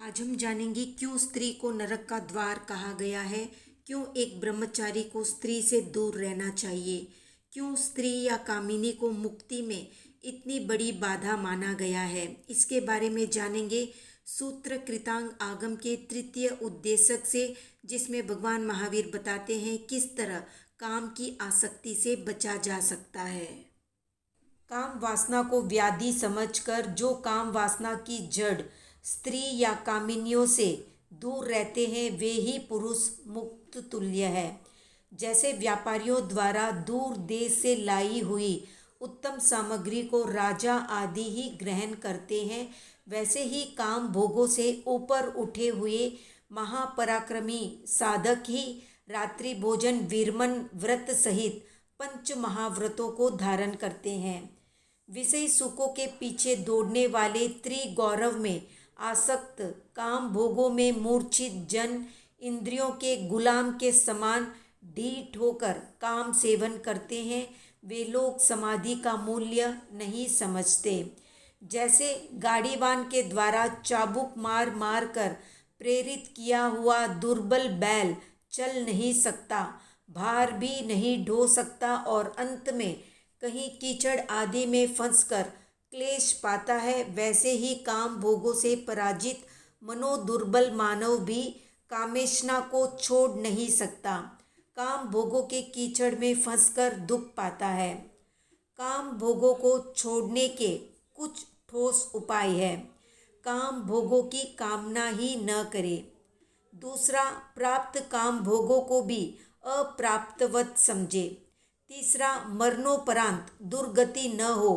आज हम जानेंगे क्यों स्त्री को नरक का द्वार कहा गया है, क्यों एक ब्रह्मचारी को स्त्री से दूर रहना चाहिए, क्यों स्त्री या कामिनी को मुक्ति में इतनी बड़ी बाधा माना गया है। इसके बारे में जानेंगे सूत्र कृतांग आगम के तृतीय उद्देशक से, जिसमें भगवान महावीर बताते हैं किस तरह काम की आसक्ति से बचा जा सकता है। काम वासना को व्याधि समझकर जो काम वासना की जड़ स्त्री या कामिनियों से दूर रहते हैं वे ही पुरुष मुक्त तुल्य है। जैसे व्यापारियों द्वारा दूर देश से लाई हुई उत्तम सामग्री को राजा आदि ही ग्रहण करते हैं, वैसे ही काम भोगों से ऊपर उठे हुए महापराक्रमी साधक ही रात्रि भोजन वीरमन व्रत सहित पंच महाव्रतों को धारण करते हैं। विषय सुखों के पीछे दौड़ने वाले त्रिगौरव में आसक्त काम भोगों में मूर्छित जन इंद्रियों के गुलाम के समान ढीठ होकर काम सेवन करते हैं। वे लोग समाधि का मूल्य नहीं समझते। जैसे गाड़ीवान के द्वारा चाबुक मार मार कर प्रेरित किया हुआ दुर्बल बैल चल नहीं सकता, भार भी नहीं ढो सकता और अंत में कहीं कीचड़ आदि में फंसकर क्लेश पाता है, वैसे ही काम भोगों से पराजित मनोदुर्बल मानव भी कामेष्णा को छोड़ नहीं सकता। काम भोगों के कीचड़ में फंसकर दुख पाता है। काम भोगों को छोड़ने के कुछ ठोस उपाय है। काम भोगों की कामना ही न करे। दूसरा, प्राप्त काम भोगों को भी अप्राप्तवत समझे। तीसरा, मरणोपरांत दुर्गति न हो,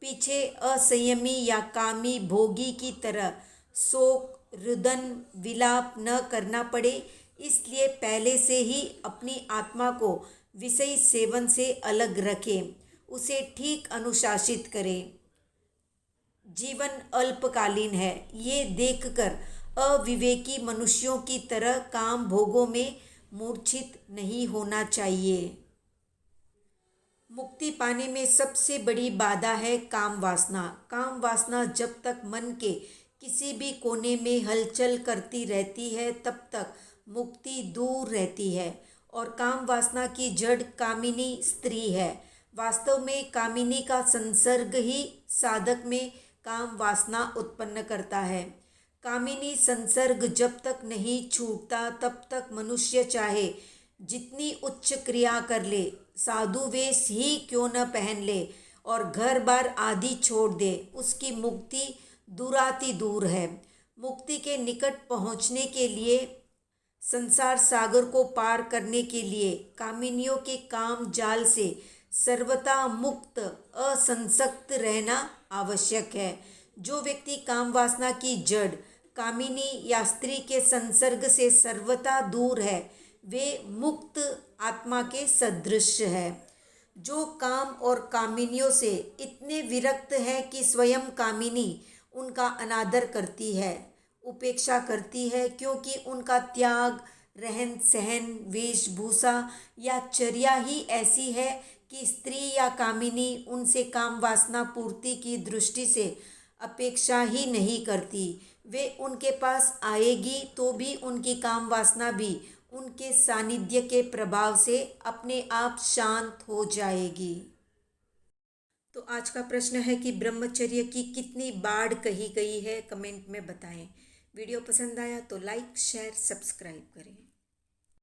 पीछे असंयमी या कामी भोगी की तरह शोक रुदन विलाप न करना पड़े, इसलिए पहले से ही अपनी आत्मा को विषय सेवन से अलग रखें, उसे ठीक अनुशासित करें। जीवन अल्पकालीन है, ये देखकर अविवेकी मनुष्यों की तरह काम भोगों में मूर्छित नहीं होना चाहिए। मुक्ति पाने में सबसे बड़ी बाधा है काम वासना। काम वासना जब तक मन के किसी भी कोने में हलचल करती रहती है तब तक मुक्ति दूर रहती है। और काम वासना की जड़ कामिनी स्त्री है। वास्तव में कामिनी का संसर्ग ही साधक में काम वासना उत्पन्न करता है। कामिनी संसर्ग जब तक नहीं छूटता तब तक मनुष्य चाहे जितनी उच्च क्रिया कर ले, साधु वेश ही क्यों न पहन ले और घर बार आदि छोड़ दे, उसकी मुक्ति दूराती दूर है। मुक्ति के निकट पहुँचने के लिए, संसार सागर को पार करने के लिए कामिनियों के काम जाल से सर्वथा मुक्त असंसक्त रहना आवश्यक है। जो व्यक्ति काम वासना की जड़ कामिनी या स्त्री के संसर्ग से सर्वथा दूर है, वे मुक्त आत्मा के सदृश है। जो काम और कामिनियों से इतने विरक्त है कि स्वयं कामिनी उनका अनादर करती है, उपेक्षा करती है, क्योंकि उनका त्याग, रहन सहन, वेशभूषा या चर्या ही ऐसी है कि स्त्री या कामिनी उनसे काम वासना पूर्ति की दृष्टि से अपेक्षा ही नहीं करती। वे उनके पास आएगी तो भी उनकी काम वासना भी उनके सानिध्य के प्रभाव से अपने आप शांत हो जाएगी। तो आज का प्रश्न है कि ब्रह्मचर्य की कितनी बाढ़ कही गई है, कमेंट में बताएं। वीडियो पसंद आया तो लाइक शेयर सब्सक्राइब करें।